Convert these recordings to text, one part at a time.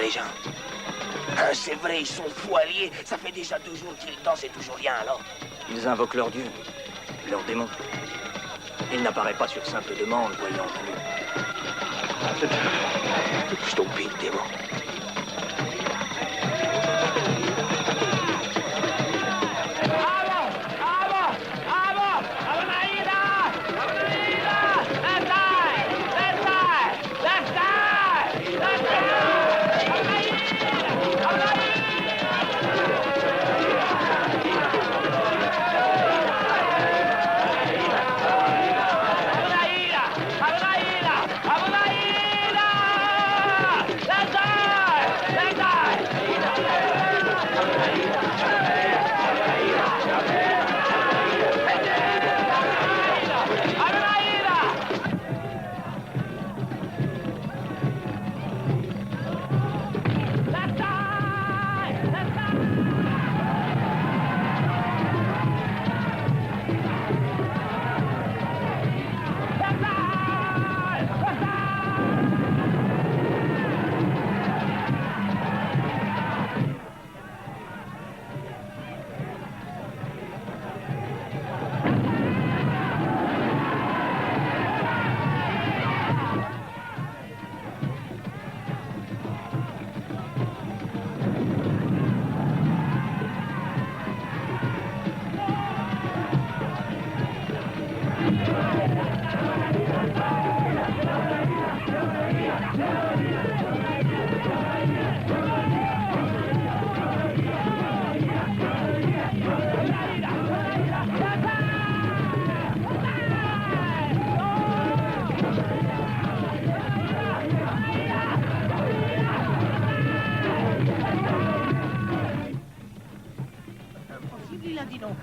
les gens. Hein, c'est vrai, ils sont fous alliés. Ça fait déjà 2 jours qu'ils dansent et toujours rien, alors. Ils invoquent leur dieu, leur démon. Il n'apparaît pas sur simple demande, voyons, Manu. Stupide démon.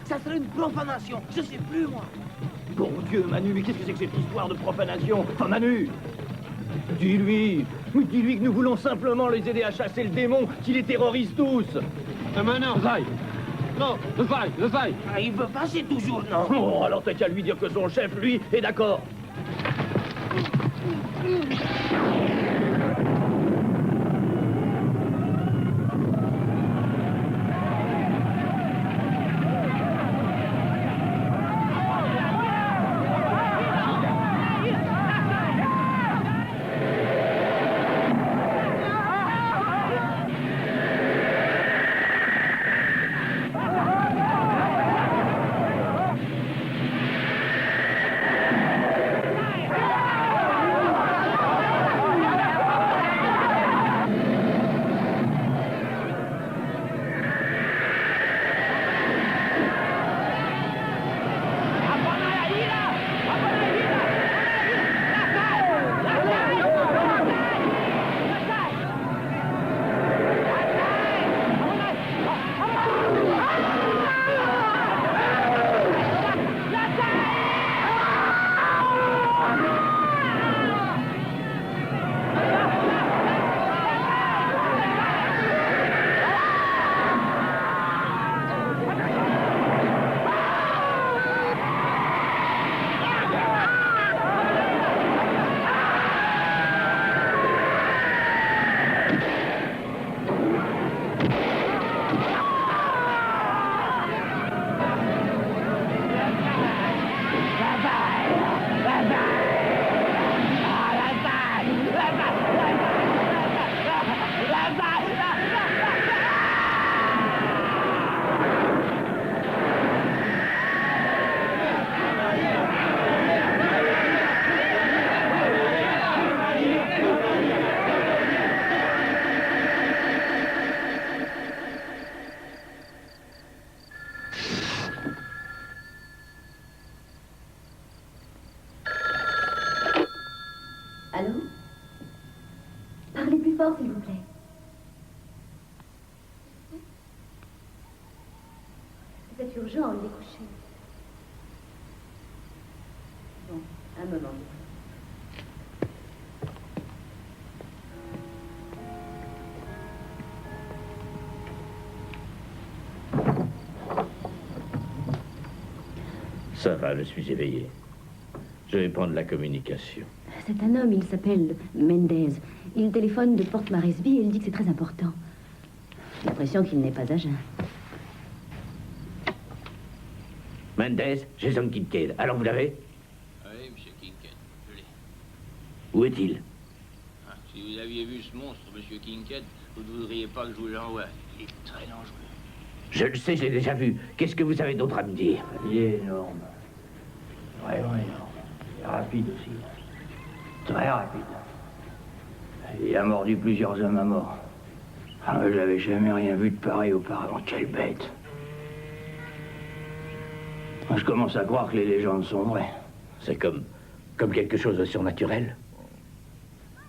Ça serait une profanation, je sais plus, moi. Bon Dieu, Manu, mais qu'est-ce que c'est que cette histoire de profanation? Enfin, Manu, dis-lui que nous voulons simplement les aider à chasser le démon qui les terrorise tous. Mais non, Vaille. Non, le Vaille. Ah, il veut pas, c'est toujours non. Oh, alors t'as qu'à lui dire que son chef, lui, est d'accord. Allô? Parlez plus fort, s'il vous plaît. C'est urgent, il est couché. Bon, un moment. Ça va, je suis éveillé. Je vais prendre la communication. C'est un homme, il s'appelle Mendez. Il téléphone de Port Moresby et il dit que c'est très important. J'ai l'impression qu'il n'est pas à jeun. Mendez, Jason Kincaid. Alors vous l'avez? Oui, monsieur Kincaid, je l'ai. Où est-il? Ah, si vous aviez vu ce monstre, monsieur Kincaid, vous ne voudriez pas que je vous l'envoie. Il est très dangereux. Je le sais, je l'ai déjà vu. Qu'est-ce que vous avez d'autre à me dire? Il est énorme. Vraiment énorme. Et rapide aussi. Très rapide. Il a mordu plusieurs hommes à mort. Ah, je n'avais jamais rien vu de pareil auparavant. Quelle bête. Je commence à croire que les légendes sont vraies. C'est comme quelque chose de surnaturel.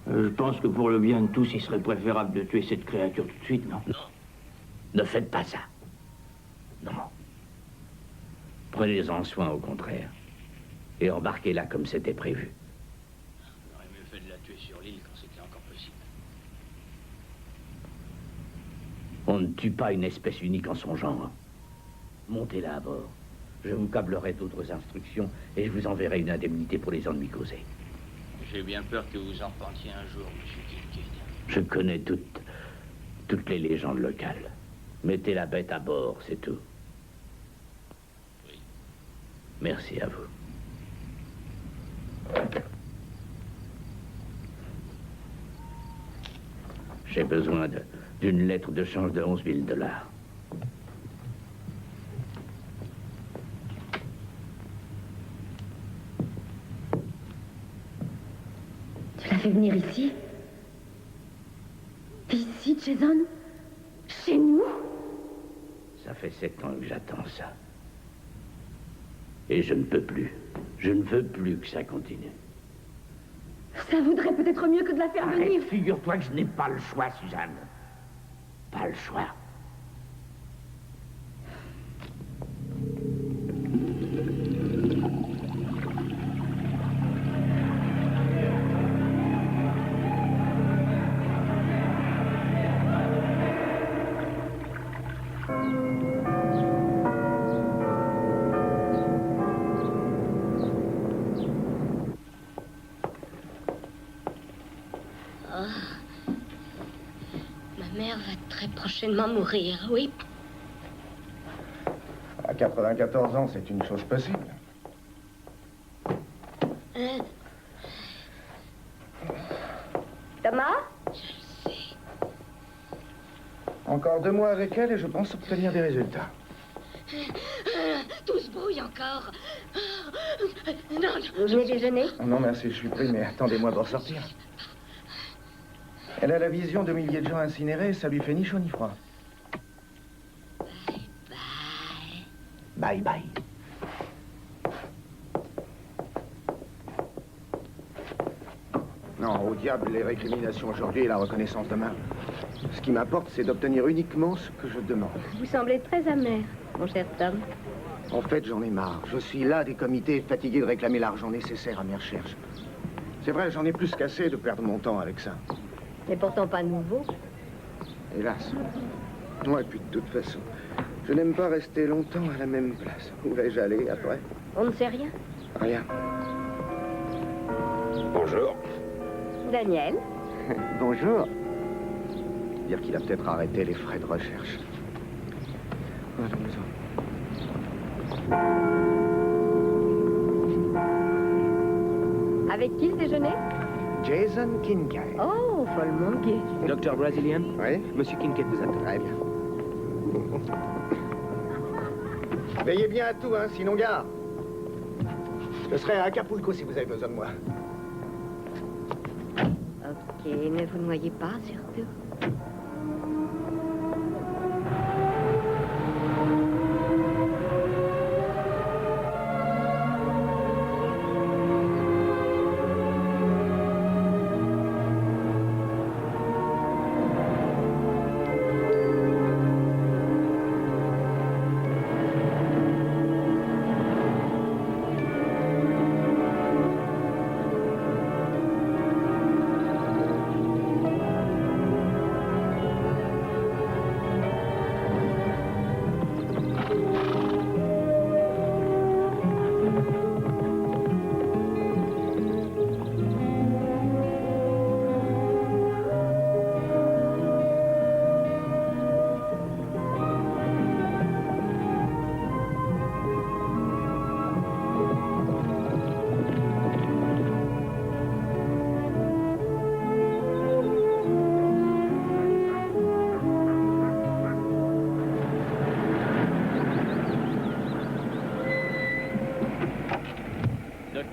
Je pense que pour le bien de tous, il serait préférable de tuer cette créature tout de suite, non? Non. Ne faites pas ça. Non. Prenez-en soin, au contraire. Et embarquez-la comme c'était prévu. J'aurais mieux fait de la tuer sur l'île quand c'était encore possible. On ne tue pas une espèce unique en son genre. Montez-la à bord. Je vous câblerai d'autres instructions et je vous enverrai une indemnité pour les ennuis causés. J'ai bien peur que vous en repentiez un jour, monsieur Kincaid. Je connais toutes les légendes locales. Mettez la bête à bord, c'est tout. Oui. Merci à vous. J'ai besoin d'une lettre de change de 11 000 $. Tu l'as fait venir ici? Ici, Jason? Chez nous? Ça fait 7 ans que j'attends ça. Et je ne peux plus. Je ne veux plus que ça continue. Ça voudrait peut-être mieux que de la faire venir. Arrête, figure-toi que je n'ai pas le choix, Suzanne. Pas le choix. Ma mère va très prochainement mourir, oui. À 94 ans, c'est une chose possible. Thomas? Je le sais. Encore 2 mois avec elle et je pense obtenir des résultats. Tout se brouille encore. Non, Vous venez déjeuner? Oh non, merci, je suis pris, mais attendez-moi pour sortir. Elle a la vision de milliers de gens incinérés, ça lui fait ni chaud ni froid. bye. Bye bye. Non, au diable, les récriminations aujourd'hui et la reconnaissance demain. Ce qui m'importe, c'est d'obtenir uniquement ce que je demande. Vous semblez très amer, mon cher Tom. En fait, j'en ai marre. Je suis là des comités, fatigué de réclamer l'argent nécessaire à mes recherches. C'est vrai, j'en ai plus qu'assez de perdre mon temps avec ça. Mais pourtant pas nouveau. Hélas. Ouais, puis de toute façon, je n'aime pas rester longtemps à la même place. Où vais-je aller après? On ne sait rien. Rien. Bonjour. Daniel? Bonjour. Dire qu'il a peut-être arrêté les frais de recherche. Allons-y. Avec qui le déjeuner? Jason Kincaid. Oh, follement gai. Docteur Brazilian, Oui? Monsieur Kincaid vous attend. Très bien. Veillez bien à tout, hein, sinon gare. Je serai à Acapulco si vous avez besoin de moi. Ok, mais vous ne noyez pas, surtout.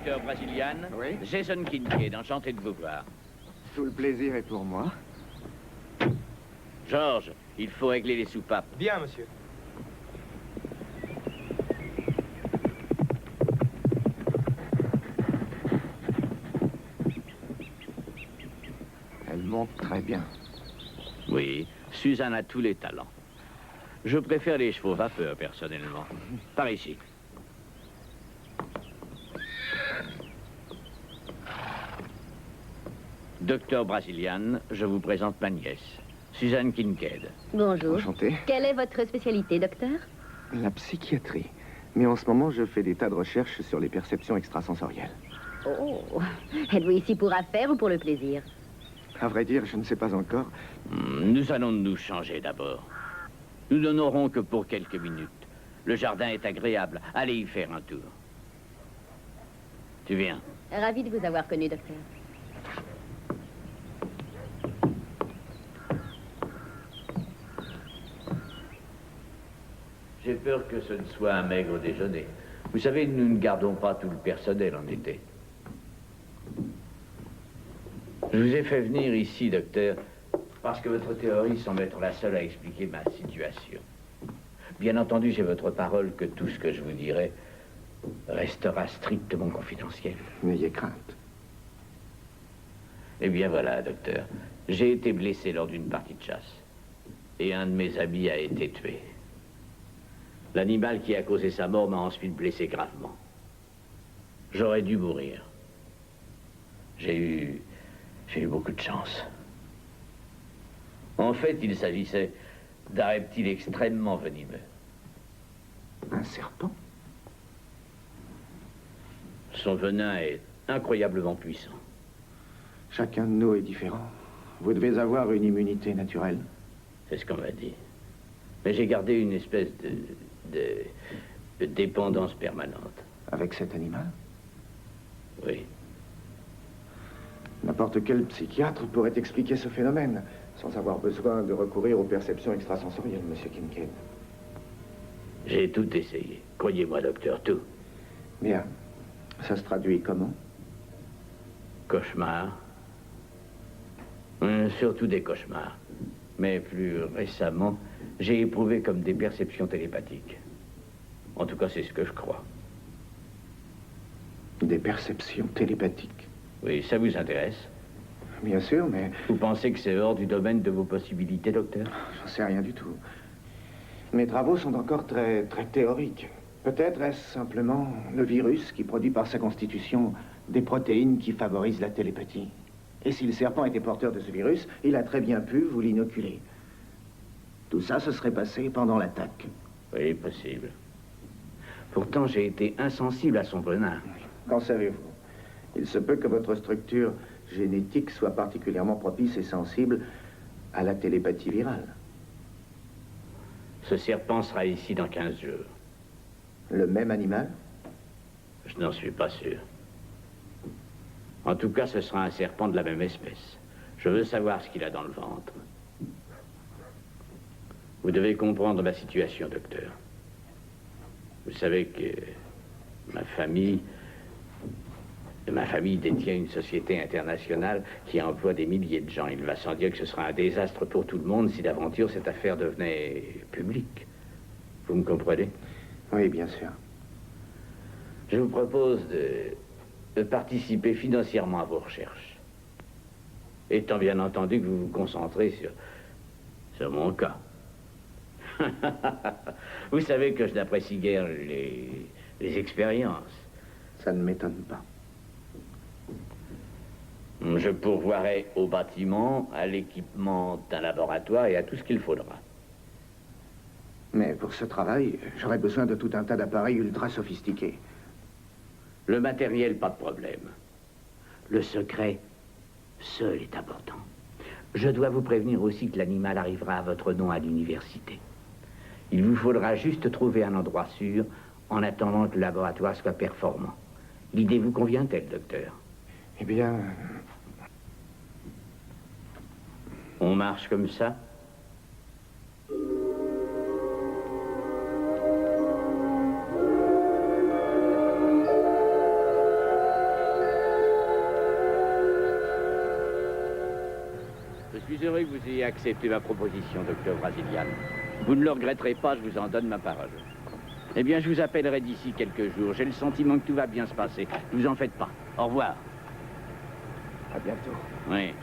docteur Brasilian. Oui. Jason Kincaid, enchanté de vous voir. Tout le plaisir est pour moi. George, il faut régler les soupapes. Bien, monsieur. Elle monte très bien. Oui, Suzanne a tous les talents. Je préfère les chevaux vapeur, personnellement. Par ici. Docteur Brasilian, je vous présente ma nièce, Suzanne Kincaid. Bonjour. Enchanté. Quelle est votre spécialité, docteur? La psychiatrie. Mais en ce moment, je fais des tas de recherches sur les perceptions extrasensorielles. Oh, êtes-vous ici pour affaires ou pour le plaisir? À vrai dire, je ne sais pas encore. Nous allons nous changer d'abord. Nous n'en aurons que pour quelques minutes. Le jardin est agréable. Allez y faire un tour. Tu viens? Ravi de vous avoir connu, docteur. J'ai peur que ce ne soit un maigre déjeuner. Vous savez, nous ne gardons pas tout le personnel en été. Je vous ai fait venir ici, docteur, parce que votre théorie semble être la seule à expliquer ma situation. Bien entendu, j'ai votre parole que tout ce que je vous dirai restera strictement confidentiel. N'ayez crainte. Eh bien voilà, docteur. J'ai été blessé lors d'une partie de chasse. Et un de mes amis a été tué. L'animal qui a causé sa mort m'a ensuite blessé gravement. J'aurais dû mourir. J'ai eu beaucoup de chance. En fait, il s'agissait d'un reptile extrêmement venimeux. Un serpent? Son venin est incroyablement puissant. Chacun de nous est différent. Vous devez avoir une immunité naturelle. C'est ce qu'on m'a dit. Mais j'ai gardé une espèce de dépendance permanente. Avec cet animal? Oui. N'importe quel psychiatre pourrait expliquer ce phénomène, sans avoir besoin de recourir aux perceptions extrasensorielles, monsieur Kincaid. J'ai tout essayé. Croyez-moi, docteur, tout. Bien. Ça se traduit comment? Cauchemars. Surtout des cauchemars. Mais plus récemment, j'ai éprouvé comme des perceptions télépathiques. En tout cas, c'est ce que je crois. Des perceptions télépathiques? Oui, ça vous intéresse? Bien sûr, mais... Vous pensez que c'est hors du domaine de vos possibilités, docteur? J'en sais rien du tout. Mes travaux sont encore très théoriques. Peut-être est-ce simplement le virus qui produit par sa constitution des protéines qui favorisent la télépathie. Et si le serpent était porteur de ce virus, il a très bien pu vous l'inoculer. Tout ça se serait passé pendant l'attaque. Oui, possible. Pourtant, j'ai été insensible à son venin. Qu'en savez-vous? Il se peut que votre structure génétique soit particulièrement propice et sensible à la télépathie virale. Ce serpent sera ici dans 15 jours. Le même animal? Je n'en suis pas sûr. En tout cas, ce sera un serpent de la même espèce. Je veux savoir ce qu'il a dans le ventre. Vous devez comprendre ma situation, docteur. Vous savez que ma famille détient une société internationale qui emploie des milliers de gens. Il va sans dire que ce sera un désastre pour tout le monde si d'aventure cette affaire devenait publique. Vous me comprenez? Oui, bien sûr. Je vous propose de participer financièrement à vos recherches. Étant bien entendu que vous vous concentrez sur mon cas. Vous savez que je n'apprécie guère les expériences. Ça ne m'étonne pas. Je pourvoirai au bâtiment, à l'équipement d'un laboratoire et à tout ce qu'il faudra. Mais pour ce travail, j'aurais besoin de tout un tas d'appareils ultra sophistiqués. Le matériel, pas de problème. Le secret, seul est important. Je dois vous prévenir aussi que l'animal arrivera à votre nom à l'université. Il vous faudra juste trouver un endroit sûr en attendant que le laboratoire soit performant. L'idée vous convient-elle, docteur? Eh bien... On marche comme ça? heureux que vous ayez accepté ma proposition, docteur Brasilian. Vous ne le regretterez pas, je vous en donne ma parole. Eh bien, je vous appellerai d'ici quelques jours. J'ai le sentiment que tout va bien se passer. Ne vous en faites pas. Au revoir. À bientôt. Oui.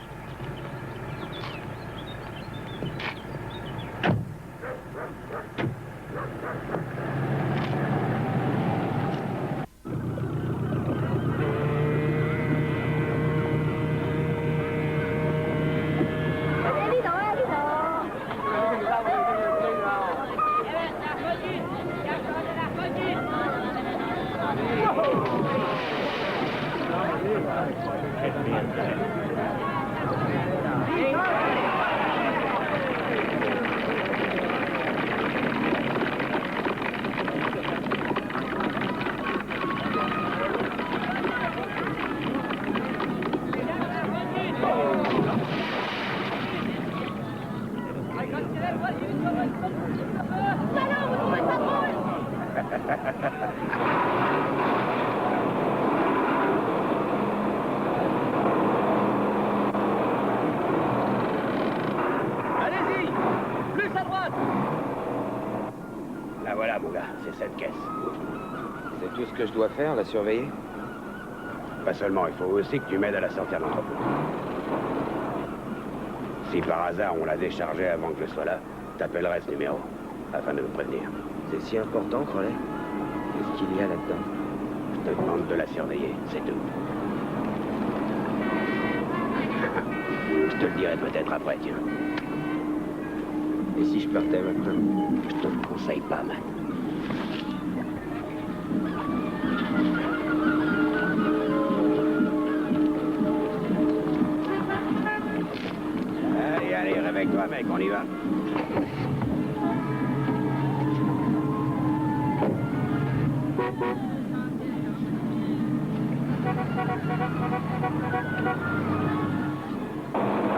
Allez-y! Plus à droite! La voilà, mon gars, c'est cette caisse. C'est tout ce que je dois faire, la surveiller? Pas seulement, il faut aussi que tu m'aides à la sortir de l'entrepôt. Si par hasard on l'a déchargée avant que je sois là, t'appellerai ce numéro, afin de me prévenir. C'est si important, Crowley? Qu'est-ce qu'il y a là-dedans? Je te demande de la surveiller, c'est tout. Je te le dirai peut-être après, tiens. Et si je partais maintenant? Je te le conseille pas, Matt. Allez, allez, réveille-toi, mec, on y va.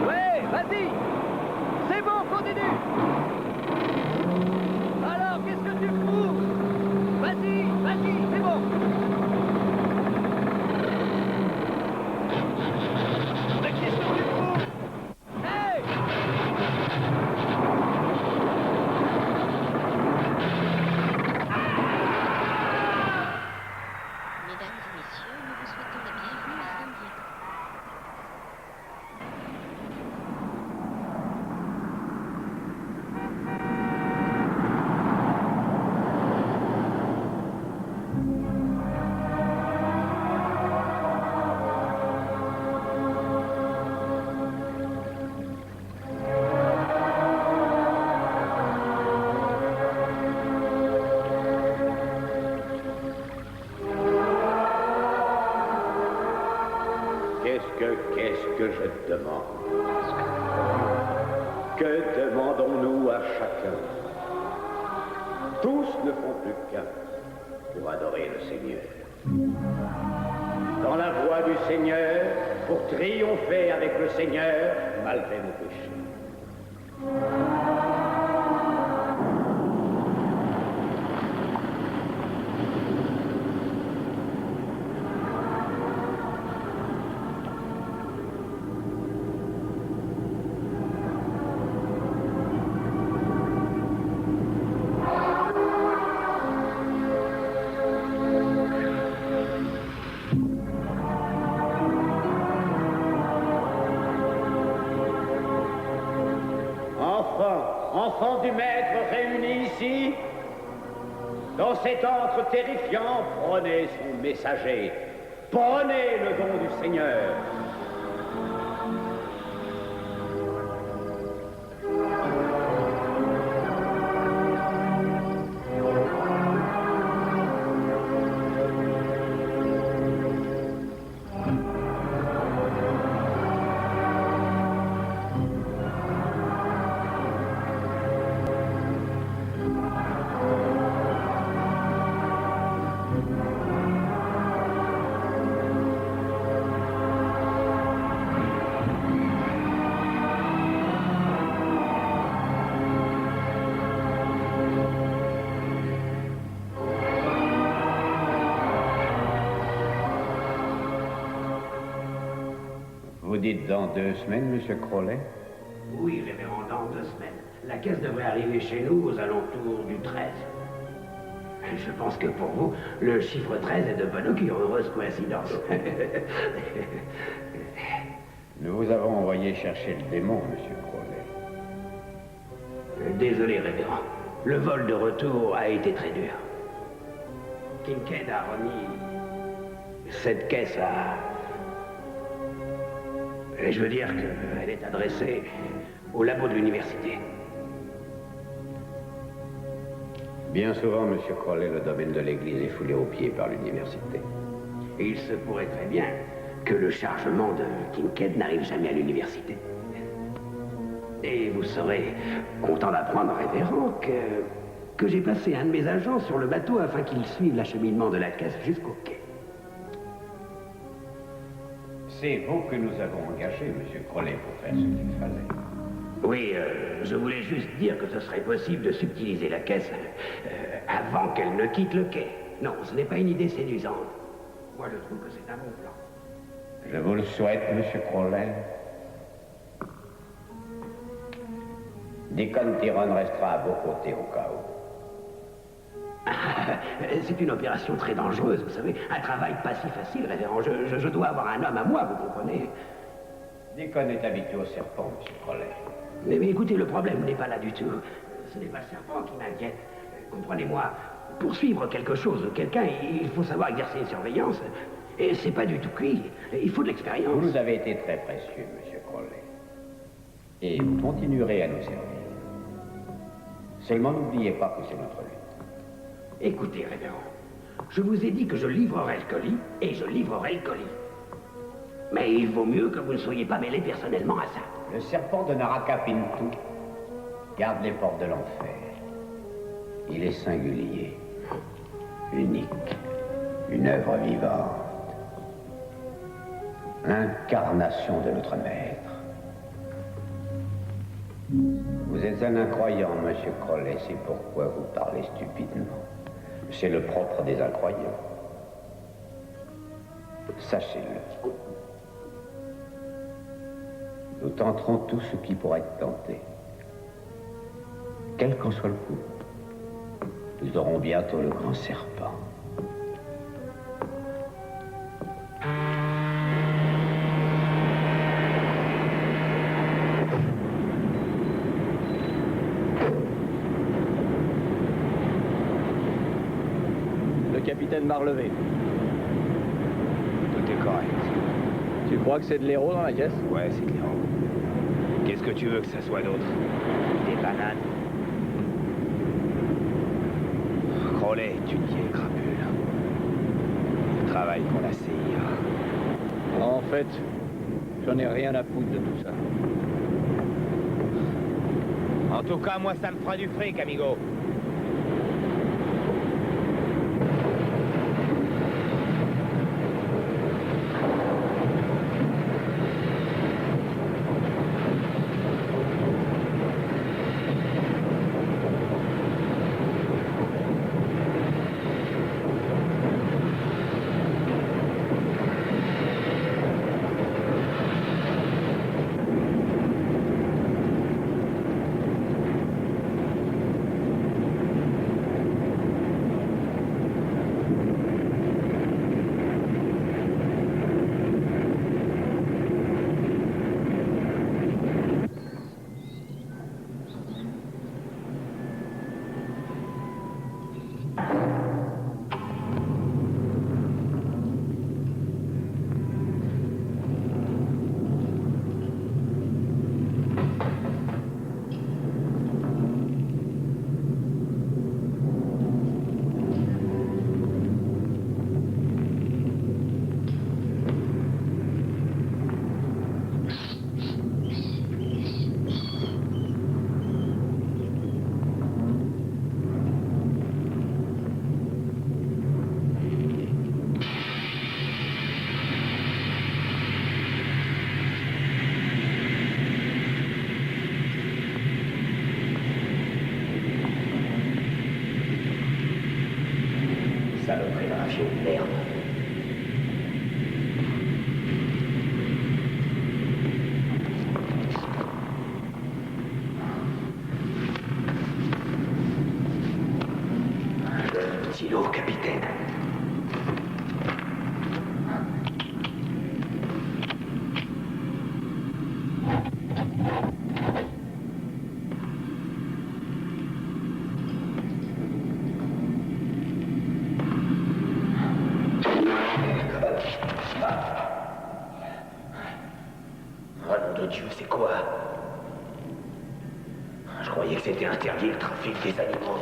Ouais, vas-y! C'est bon, continue! Alors, qu'est-ce que tu fous? Vas-y, vas-y, c'est bon! Mais qu'est-ce que tu fous? Hey! Mesdames et messieurs, nous vous souhaitons la bienvenue à San Diego. Qu'est-ce que je te demande? Que demandons-nous à chacun? Tous ne font plus qu'un pour adorer le Seigneur. Dans la voie du Seigneur, pour triompher avec le Seigneur, malgré nos péchés. Enfants du Maître réunis ici, dans cet antre terrifiant, prenez son messager, prenez le don du Seigneur. Vous dites dans 2 semaines, Monsieur Crowley? Oui, révérend, dans 2 semaines. La caisse devrait arriver chez nous aux alentours du 13. Je pense que pour vous, le chiffre 13 est de bonne augure. Heureuse coïncidence. Nous vous avons envoyé chercher le démon, monsieur Crowley. Désolé, révérend. Le vol de retour a été très dur. Kincaid a remis cette caisse à... Je veux dire qu'elle est adressée au labo de l'université. Bien souvent, monsieur Crowley, le domaine de l'église est foulé aux pieds par l'université. Et il se pourrait très bien que le chargement de Kincaid n'arrive jamais à l'université. Et vous serez content d'apprendre, révérend, que j'ai placé un de mes agents sur le bateau afin qu'il suive l'acheminement de la caisse jusqu'au quai. C'est vous que nous avons engagé, monsieur Crowley, pour faire ce qu'il fallait. Oui, je voulais juste dire que ce serait possible de subtiliser la caisse avant qu'elle ne quitte le quai. Non, ce n'est pas une idée séduisante. Moi, je trouve que c'est un bon plan. Je vous le souhaite, monsieur Crowley. Deacon Tyrone restera à vos côtés au cas où. C'est une opération très dangereuse, vous savez. Un travail pas si facile, révérend. Je dois avoir un homme à moi, vous comprenez. Deacon est habitué au serpent, monsieur Crowley. Mais écoutez, le problème n'est pas là du tout. Ce n'est pas le serpent qui m'inquiète. Comprenez-moi, pour suivre quelque chose ou quelqu'un, il faut savoir exercer une surveillance. Et c'est pas du tout cuit. Il faut de l'expérience. Vous nous avez été très précieux, monsieur Crowley. Et vous continuerez à nous servir. Seulement n'oubliez pas que c'est notre lutte. Écoutez, révérend, je vous ai dit que je livrerai le colis, et je livrerai le colis. Mais il vaut mieux que vous ne soyez pas mêlé personnellement à ça. Le serpent de Naraka Pintu garde les portes de l'enfer. Il est singulier, unique, une œuvre vivante, l'incarnation de notre maître. Vous êtes un incroyant, monsieur Crowley, c'est pourquoi vous parlez stupidement. C'est le propre des incroyants. Sachez-le. Nous tenterons tout ce qui pourra être tenté. Quel qu'en soit le coup, nous aurons bientôt le grand serpent. Le capitaine Marlevé. Tout est correct. Tu crois que c'est de l'héros dans la caisse? Ouais, c'est de l'héros. Qu'est-ce que tu veux que ça soit d'autre? Des bananes. Crowley, tu y es, crapule. Tu travailles pour la CIA. En fait, j'en ai rien à foutre de tout ça. En tout cas, moi, ça me fera du fric, amigo. Saloperie d'avion de merde. îlot, capitaine. Oh nom de Dieu, c'est quoi? Je croyais que c'était interdit le trafic des animaux.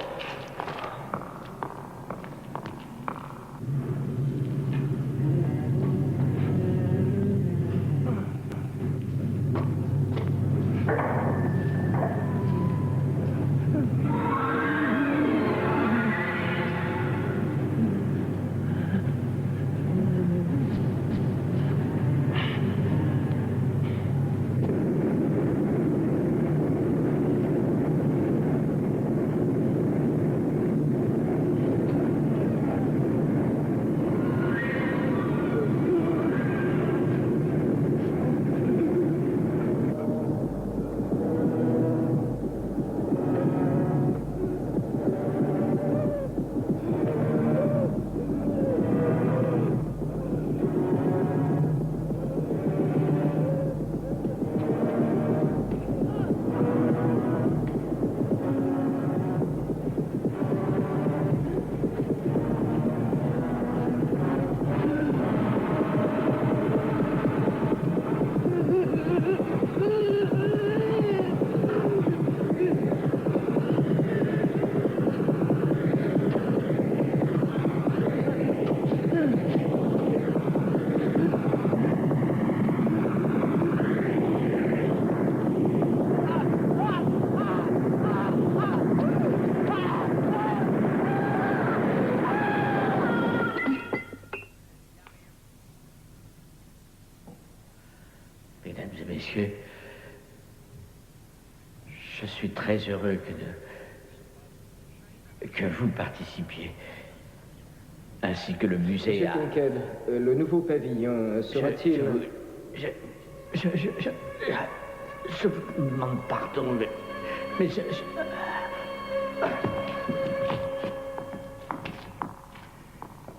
Mesdames et messieurs, je suis très heureux que vous participiez, ainsi que le musée. Monsieur Kincaid, le nouveau pavillon sera-t-il... Je vous demande pardon, mais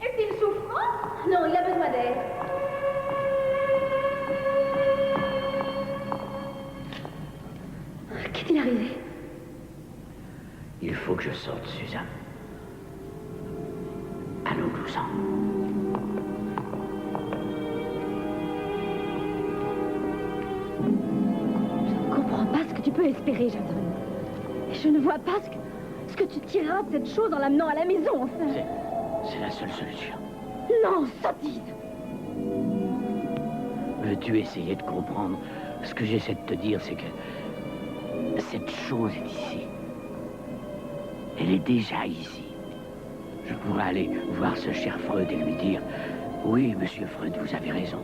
Est-il souffrant? Non, il a besoin d'aide. Qu'est-il arrivé? il faut que je sorte, Suzanne. Allons-nous-en. Je ne comprends pas ce que tu peux espérer, Jason. Et je ne vois pas ce que tu tireras de cette chose en l'amenant à la maison, enfin. C'est la seule solution. Non, sottise! Veux-tu essayer de comprendre? Ce que j'essaie de te dire, c'est que cette chose est ici. Elle est déjà ici. Je pourrais aller voir ce cher Freud et lui dire « Oui, monsieur Freud, vous avez raison.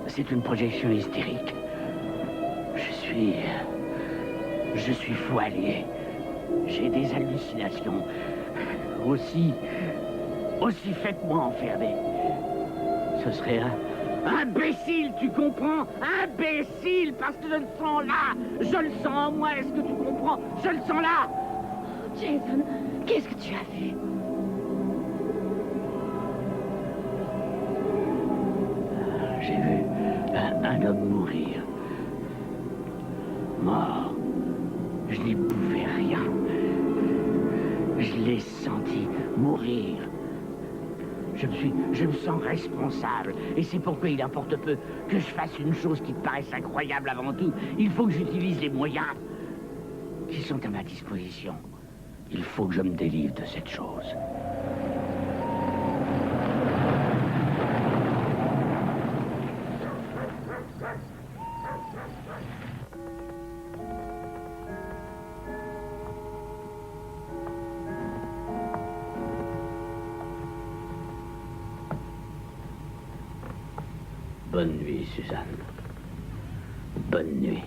C'est une projection hystérique. Je suis fou allié. J'ai des hallucinations. Aussi faites-moi enfermer. Ce serait imbécile, tu comprends? Imbécile, parce que je le sens là. Je le sens en moi, est-ce que tu comprends? Je le sens là. Jason, qu'est-ce que tu as vu? J'ai vu un homme mourir. Mort. Je n'y pouvais rien. Je l'ai senti mourir. Je me sens responsable. Et c'est pourquoi il importe peu que je fasse une chose qui te paraisse incroyable avant tout. Il faut que j'utilise les moyens qui sont à ma disposition. Il faut que je me délivre de cette chose. Bonne nuit, Suzanne. Bonne nuit.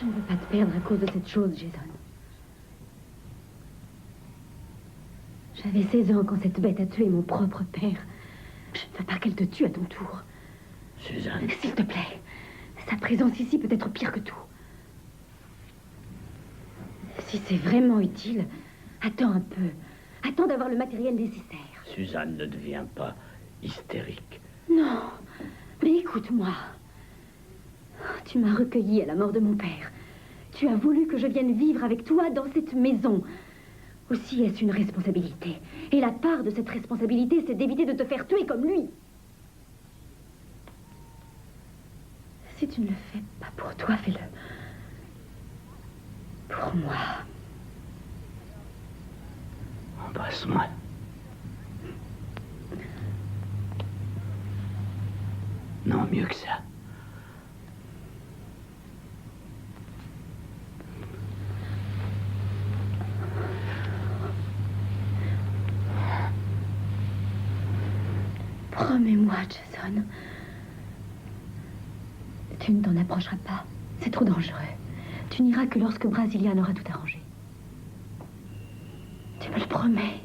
Je ne veux pas te perdre à cause de cette chose, Jason. J'avais 16 ans quand cette bête a tué mon propre père. Je ne veux pas qu'elle te tue à ton tour. Suzanne. S'il te plaît. Sa présence ici peut être pire que tout. Si c'est vraiment utile, attends un peu. Attends d'avoir le matériel nécessaire. Suzanne, ne deviens pas hystérique. Non, mais écoute-moi. Tu m'as recueilli à la mort de mon père. Tu as voulu que je vienne vivre avec toi dans cette maison. Aussi est-ce une responsabilité. Et la part de cette responsabilité, c'est d'éviter de te faire tuer comme lui. Si tu ne le fais pas pour toi, fais-le. Pour moi. Embrasse-moi. Non, mieux que ça. Promets-moi, Jason. Tu ne t'en approcheras pas. C'est trop dangereux. Tu n'iras que lorsque Brasilian aura tout arrangé. Tu me le promets.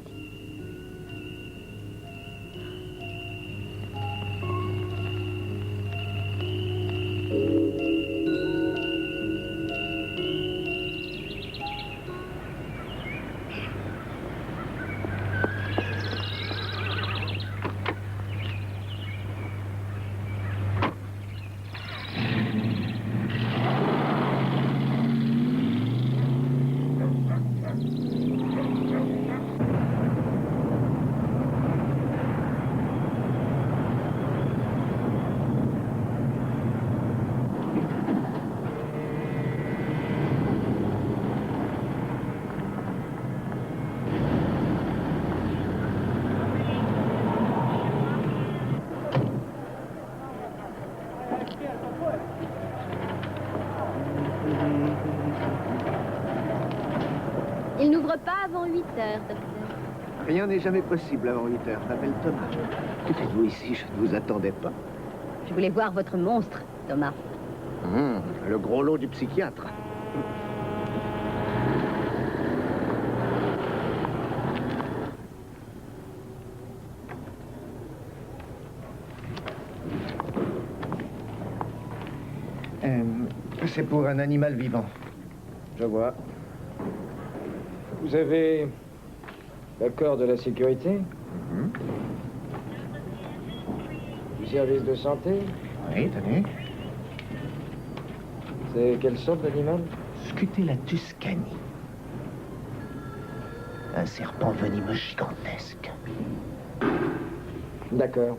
Il n'ouvre pas avant 8 heures, docteur. Rien n'est jamais possible avant 8 heures. Je m'appelle Thomas. Que faites-vous ici? Je ne vous attendais pas. Je voulais voir votre monstre, Thomas. Le gros lot du psychiatre. C'est pour un animal vivant. Je vois. Vous avez l'accord de la sécurité? Du service de santé? Oui, tenez. C'est quelle sorte d'animal? Scutella tuscani. Un serpent venimeux gigantesque. D'accord.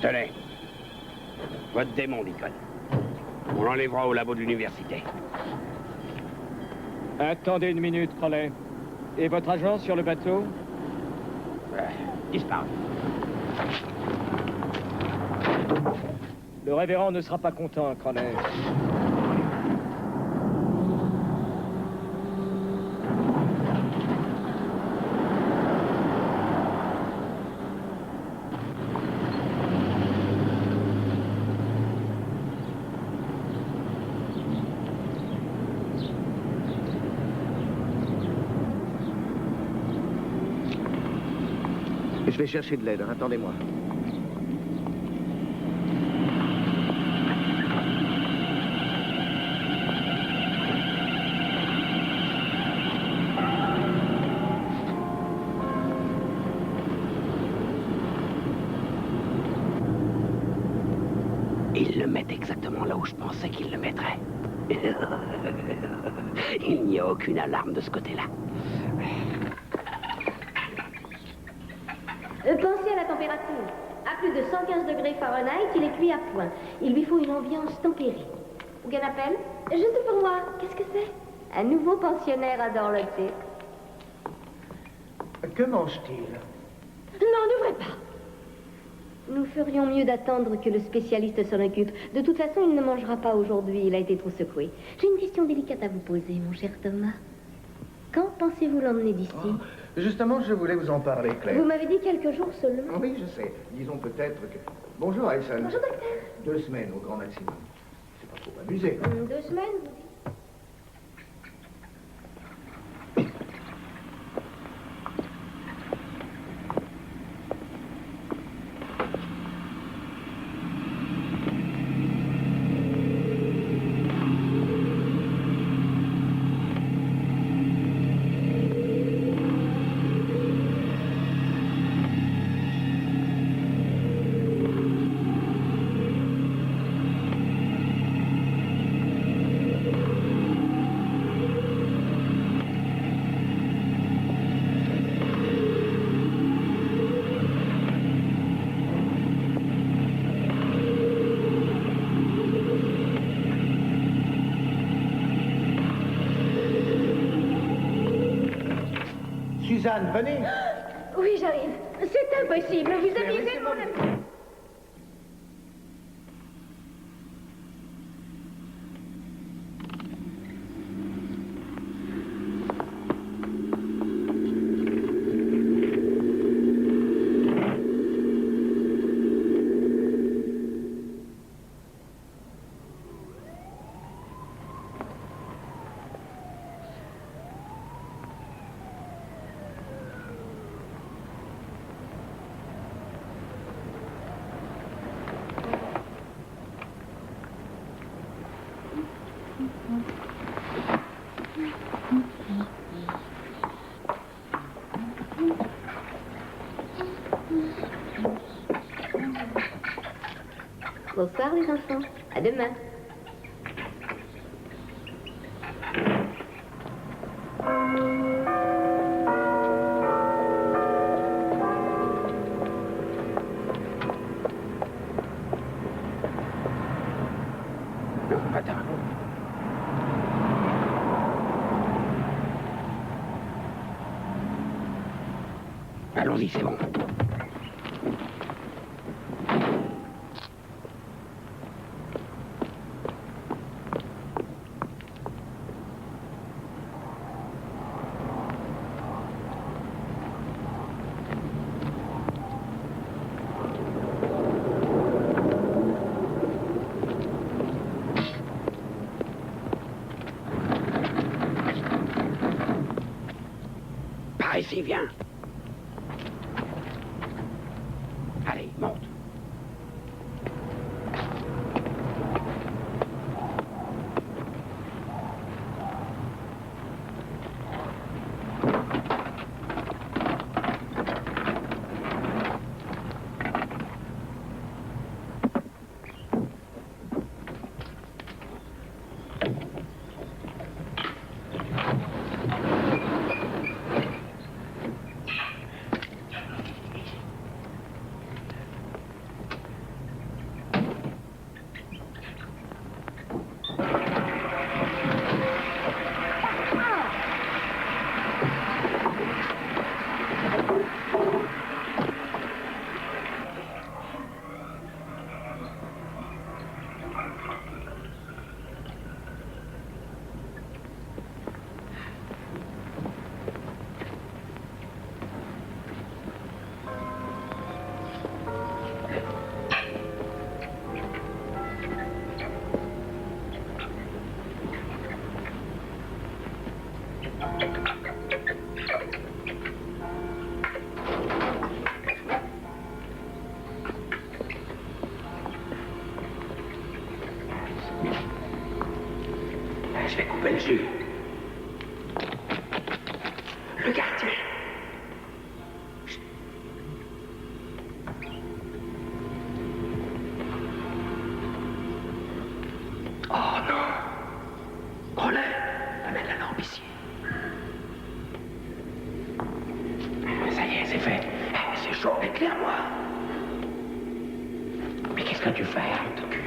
Tenez. Votre démon, Lincoln. On l'enlèvera au labo de l'université. Attendez une minute, Crowley. Et votre agent sur le bateau? Disparaît. Le révérend ne sera pas content, Crowley. Je vais chercher de l'aide, hein. Attendez-moi. Il le met exactement là où je pensais qu'il le mettrait. Il n'y a aucune alarme de ce côté-là. Pensez à la température. À plus de 115 degrés Fahrenheit, il est cuit à point. Il lui faut une ambiance tempérée. Aucun appel? Juste pour moi, qu'est-ce que c'est? Un nouveau pensionnaire à Dorloté. Que mange-t-il? Non, n'ouvrez pas. Nous ferions mieux d'attendre que le spécialiste s'en occupe. De toute façon, il ne mangera pas aujourd'hui, il a été trop secoué. J'ai une question délicate à vous poser, mon cher Thomas. Quand pensez-vous l'emmener d'ici? Justement, je voulais vous en parler, Claire. Vous m'avez dit quelques jours seulement. Oui, je sais. Disons peut-être que... Bonjour, Alison. Bonjour, docteur. 2 semaines au grand maximum. C'est pas trop abusé. 2 semaines, vous dites? Suzanne, venez. Oui, j'arrive. C'est impossible, vous aviez tellement... Bonsoir les enfants, à demain. Non, attends. Allons-y, c'est bon. Par ici, viens. Allez, monte. Je vais couper le jus. Le gardien. Chut. Oh non. Prends-le. Amène la lampe ici. Ça y est, c'est fait. C'est chaud, éclaire-moi. Mais qu'est-ce que tu fais? T'occupe.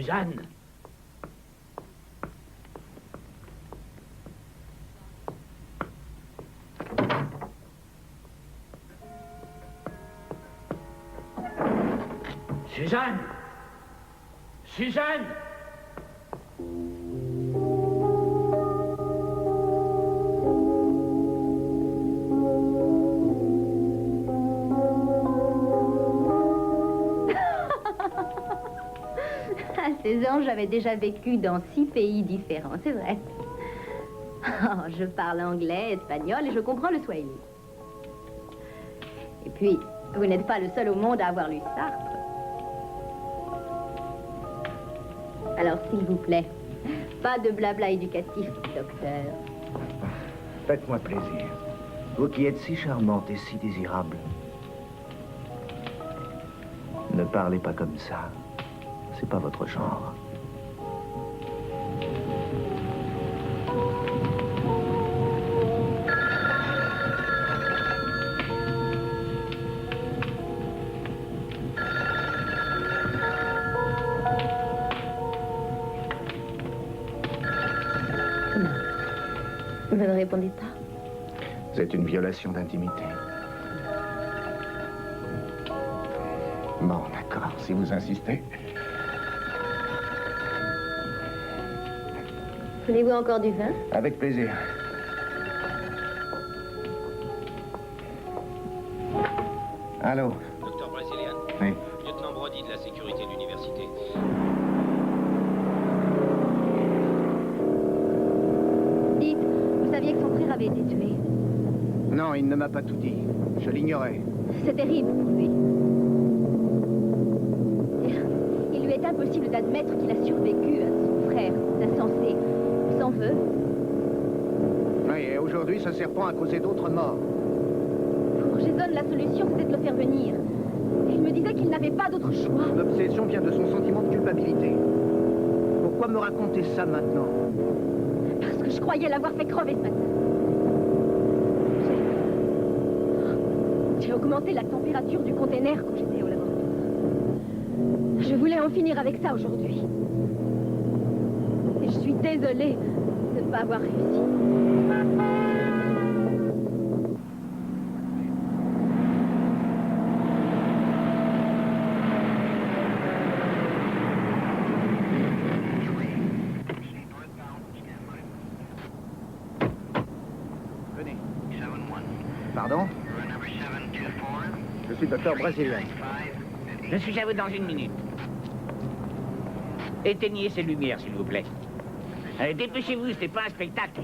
Suzanne. Suzanne! Suzanne! À 16 ans, j'avais déjà vécu dans 6 pays différents, c'est vrai. Oh, je parle anglais, espagnol et je comprends le swahili. Et puis, vous n'êtes pas le seul au monde à avoir lu Sartre. Alors, s'il vous plaît, pas de blabla éducatif, docteur. Faites-moi plaisir. Vous qui êtes si charmante et si désirable. Ne parlez pas comme ça. C'est pas votre genre. Vous ne répondez pas? C'est une violation d'intimité. Bon, d'accord, si vous insistez. Voulez-vous encore du vin? Avec plaisir. Allô? Docteur Brésilien. Oui. Lieutenant Brody de la sécurité de l'université. Dites, vous saviez que son frère avait été tué? Non, il ne m'a pas tout dit. Je l'ignorais. C'est terrible pour lui. Il lui est impossible d'admettre qu'il a survécu à son frère, insensé. Il s'en veut. Oui, et aujourd'hui, ce serpent a causé d'autres morts. Pour Jason, la solution, c'était de le faire venir. Il me disait qu'il n'avait pas d'autre choix. L'obsession vient de son sentiment de culpabilité. Pourquoi me raconter ça maintenant? Parce que je croyais l'avoir fait crever ce matin. J'ai augmenté la température du container quand j'étais au laboratoire. Je voulais en finir avec ça aujourd'hui. Et je suis désolée de ne pas avoir réussi. Venez. Pardon? Je suis docteur Brésilien. Je suis à vous dans une minute. Éteignez ces lumières, s'il vous plaît. Dépêchez-vous, ce n'est pas un spectacle.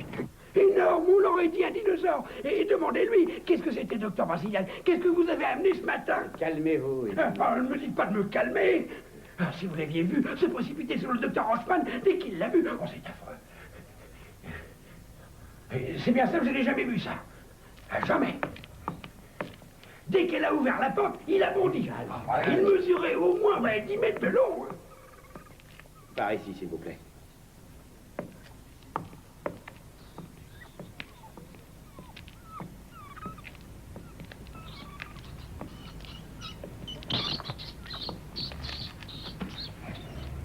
Énorme, on l'aurait dit un dinosaure. Et demandez-lui, qu'est-ce que c'était, docteur Brésilien? Qu'est-ce que vous avez amené ce matin? Calmez-vous. Ne me dites pas de me calmer. Ah, si vous l'aviez vu se précipiter sur le docteur Rochman dès qu'il l'a vu, oh, c'est affreux. C'est bien simple, je n'ai jamais vu ça. Jamais. Dès qu'elle a ouvert la porte, il a bondi. Il mesurait au moins 10 mètres de long. Par ici, s'il vous plaît.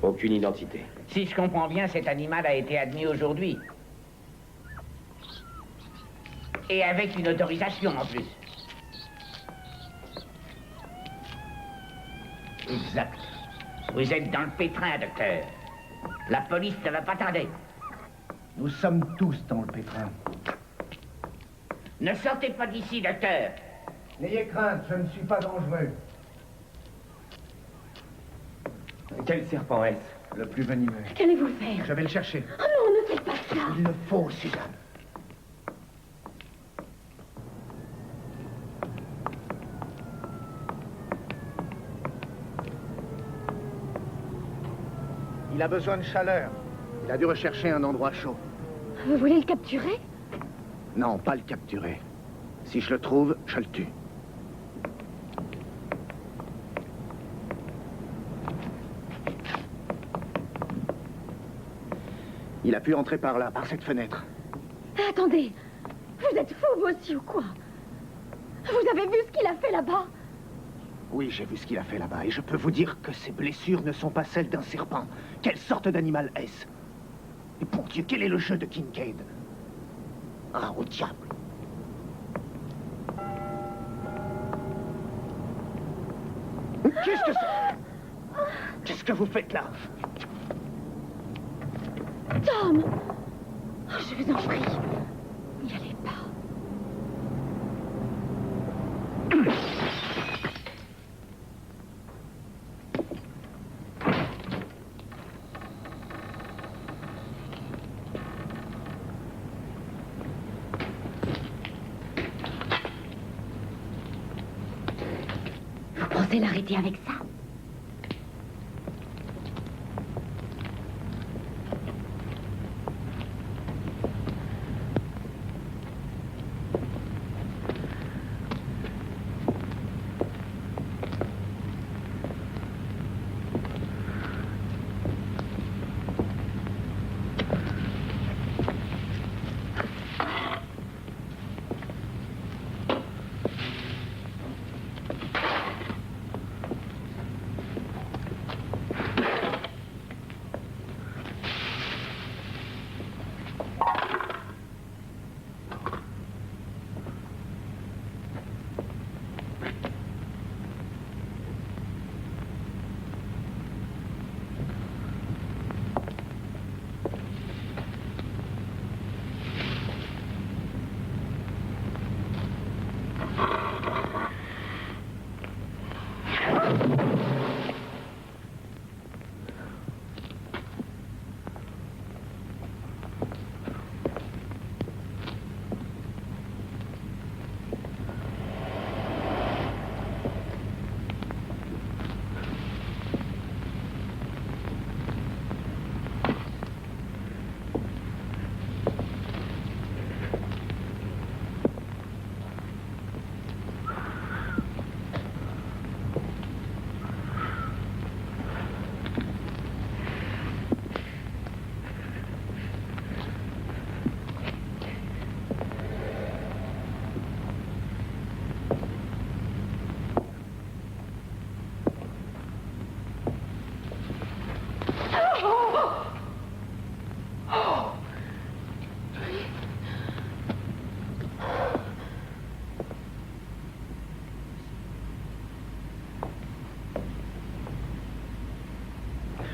Aucune identité. Si je comprends bien, cet animal a été admis aujourd'hui. Et avec une autorisation en plus. Exact. Vous êtes dans le pétrin, docteur. La police ne va pas tarder. Nous sommes tous dans le pétrin. Ne sortez pas d'ici, docteur. N'ayez crainte, je ne suis pas dangereux. Quel serpent est-ce? Le plus venimeux. Qu'allez-vous faire? Je vais le chercher. Oh non, ne faites pas ça. Il le faut, Suzanne. Il a besoin de chaleur. Il a dû rechercher un endroit chaud. Vous voulez le capturer? Non, pas le capturer. Si je le trouve, je le tue. Il a pu entrer par là, par cette fenêtre. Attendez, vous êtes fou, vous aussi, ou quoi? Vous avez vu ce qu'il a fait là-bas? Oui, j'ai vu ce qu'il a fait là-bas, et je peux vous dire que ces blessures ne sont pas celles d'un serpent. Quelle sorte d'animal est-ce? Et pour Dieu, quel est le jeu de Kincaid? Ah, au diable! Qu'est-ce que c'est? Qu'est-ce que vous faites là? Tom! Oh, je vous en prie, n'y allez pas. Vous pensez l'arrêter avec ça?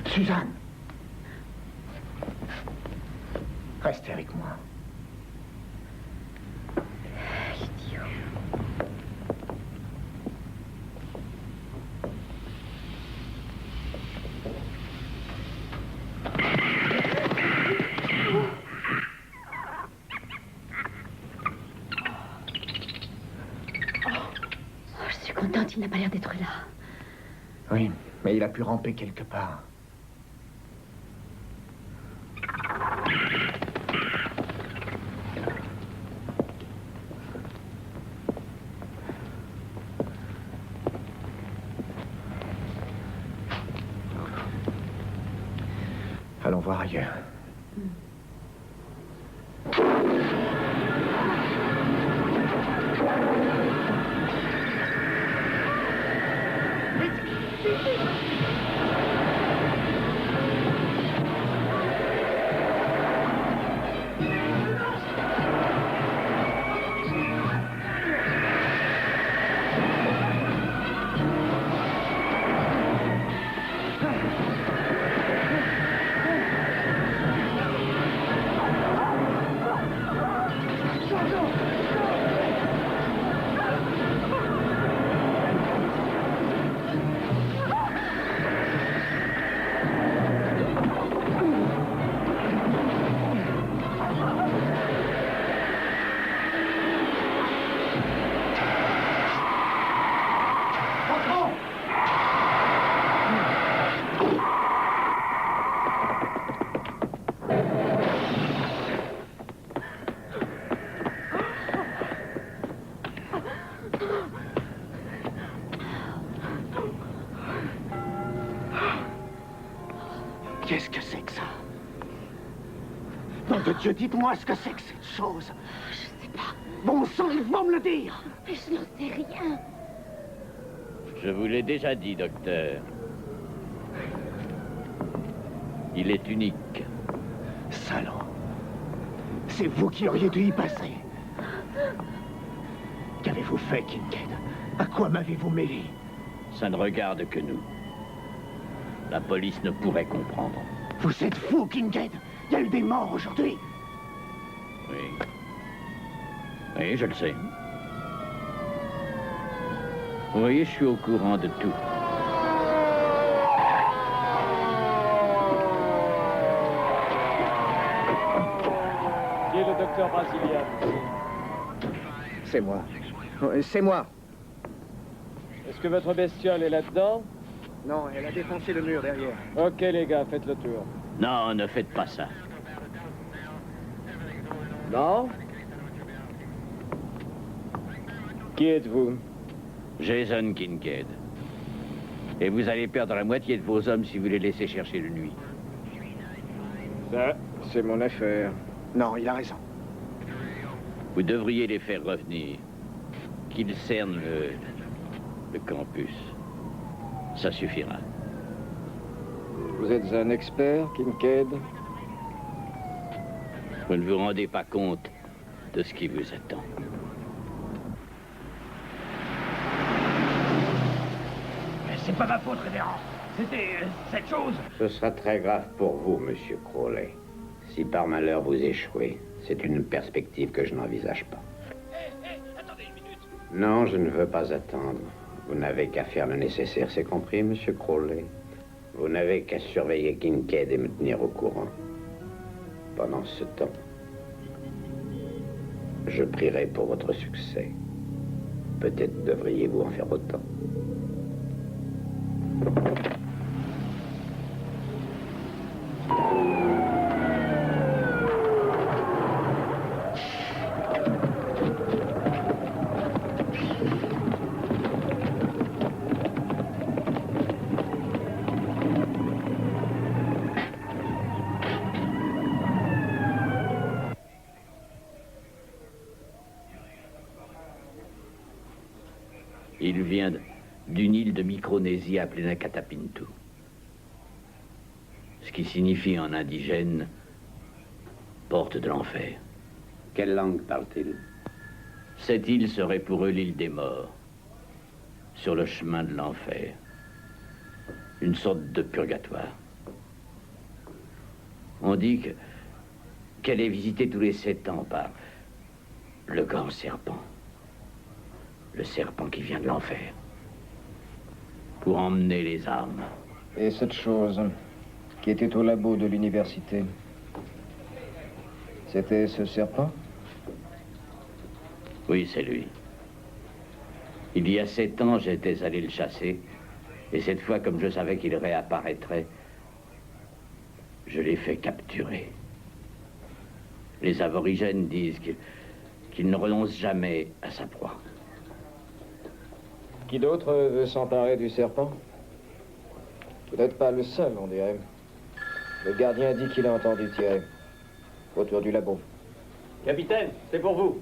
Suzanne! Restez avec moi. Idiot. Oh, je suis contente, il n'a pas l'air d'être là. Oui, mais il a pu ramper quelque part. Allons voir ailleurs. Qu'est-ce que c'est que ça? Nom de Dieu, dites-moi ce que c'est que cette chose. Je sais pas. Bon sang, il faut me le dire. Mais je n'en sais rien. Je vous l'ai déjà dit, docteur. Il est unique. Salaud. C'est vous qui auriez dû y passer. Qu'avez-vous fait, Kincaid? À quoi m'avez-vous mêlé? Ça ne regarde que nous. La police ne pourrait comprendre. Vous êtes fou, Kincaid. Il y a eu des morts aujourd'hui. Oui. Oui, je le sais. Vous voyez, je suis au courant de tout. Qui est le docteur Brasilian? C'est moi. C'est moi. Est-ce que votre bestiole est là-dedans? Non, elle a défoncé le mur derrière. Ok, les gars, faites le tour. Non, ne faites pas ça. Non? Qui êtes-vous? Jason Kincaid. Et vous allez perdre la moitié de vos hommes si vous les laissez chercher de nuit. Ça, c'est mon affaire. Non, il a raison. Vous devriez les faire revenir. Qu'ils cernent le campus. Ça suffira. Vous êtes un expert, Kincaid? Vous ne vous rendez pas compte de ce qui vous attend. Mais c'est pas ma faute, révérend. C'était cette chose. Ce sera très grave pour vous, monsieur Crowley. Si par malheur vous échouez, c'est une perspective que je n'envisage pas. Attendez une minute. Non, je ne veux pas attendre. Vous n'avez qu'à faire le nécessaire, c'est compris, monsieur Crowley? Vous n'avez qu'à surveiller Kincaid et me tenir au courant. Pendant ce temps, je prierai pour votre succès. Peut-être devriez-vous en faire autant. Il vient d'une île de Micronésie appelée Nakatapintu. Ce qui signifie en indigène porte de l'enfer. Quelle langue parle-t-il? Cette île serait pour eux l'île des morts, sur le chemin de l'enfer. Une sorte de purgatoire. On dit qu'elle est visitée tous les 7 ans par le grand serpent. Le serpent qui vient de l'enfer. Pour emmener les âmes. Et cette chose qui était au labo de l'université, c'était ce serpent? Oui, c'est lui. Il y a 7 ans, j'étais allé le chasser. Et cette fois, comme je savais qu'il réapparaîtrait, je l'ai fait capturer. Les aborigènes disent qu'il ne renonce jamais à sa proie. Qui d'autre veut s'emparer du serpent? Vous n'êtes pas le seul, on dirait. Le gardien dit qu'il a entendu tirer. Autour du labo. Capitaine, c'est pour vous.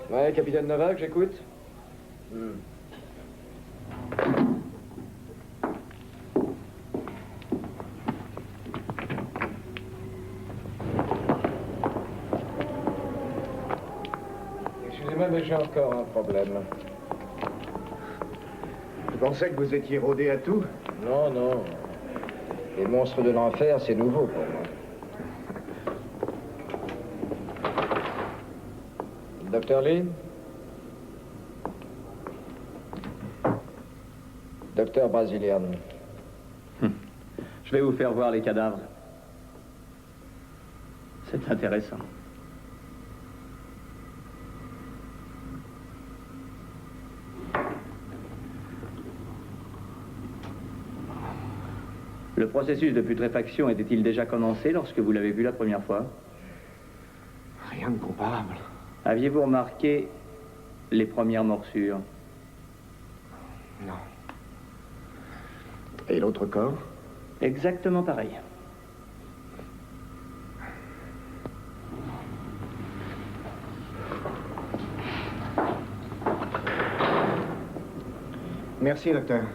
Ouais, capitaine Novak, j'écoute. Excusez-moi, mais j'ai encore un problème. Je pensais que vous étiez rodé à tout. Non, non. Les monstres de l'enfer, c'est nouveau pour moi. Docteur Lee? Docteur Brasilian. Je vais vous faire voir les cadavres. C'est intéressant. Le processus de putréfaction était-il déjà commencé lorsque vous l'avez vu la première fois? Rien de comparable. Aviez-vous remarqué les premières morsures? Non. Et l'autre corps? Exactement pareil. Merci, docteur. «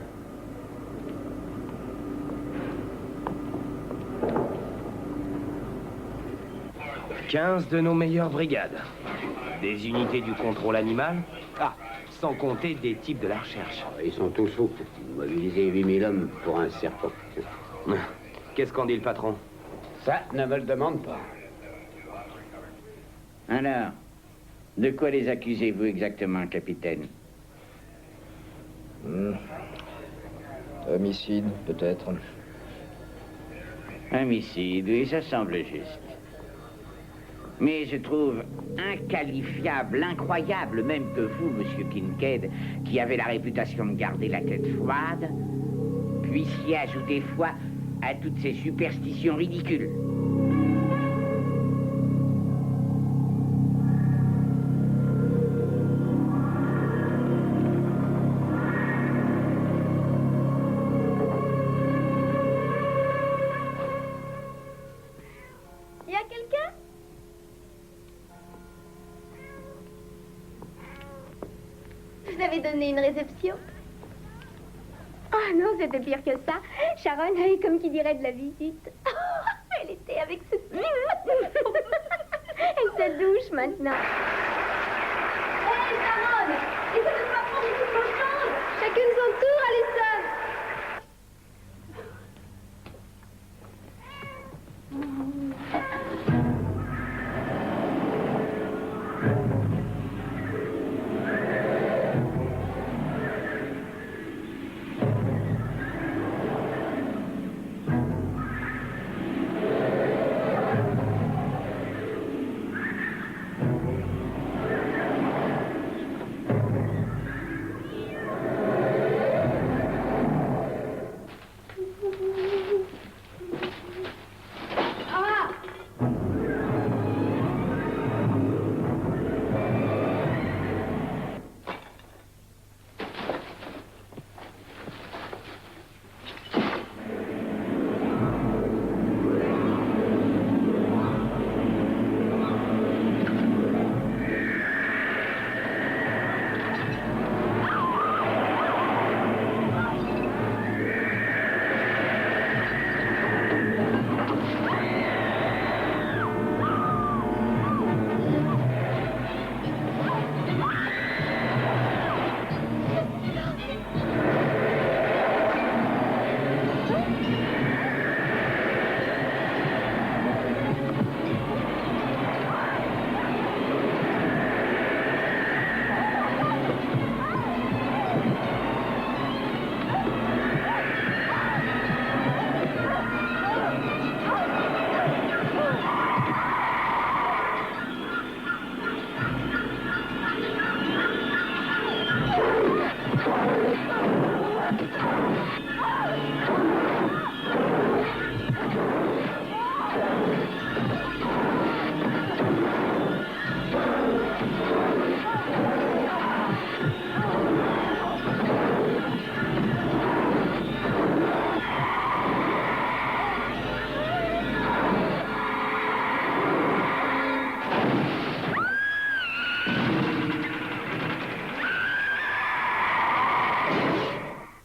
15 de nos meilleures brigades. Des unités du contrôle animal. Ah, sans compter des types de la recherche. Ils sont tous fous. Mobiliser 8000 hommes pour un serpent. Qu'est-ce qu'en dit le patron? Ça ne me le demande pas. Alors, de quoi les accusez-vous exactement, capitaine? Homicide, peut-être. Homicide, oui, ça semble juste. Mais je trouve inqualifiable, incroyable, même que vous, monsieur Kincaid, qui avez la réputation de garder la tête froide, puissiez ajouter foi à toutes ces superstitions ridicules. Y a quelqu'un? Vous avez donné une réception? Oh non, c'était pire que ça. Sharon a eu, comme qui dirait, de la visite. Elle était avec ce... Elle se douche maintenant. Hé, Sharon! Essaie de ne pas prendre toute mon chambre! Chacune son tour, Alison!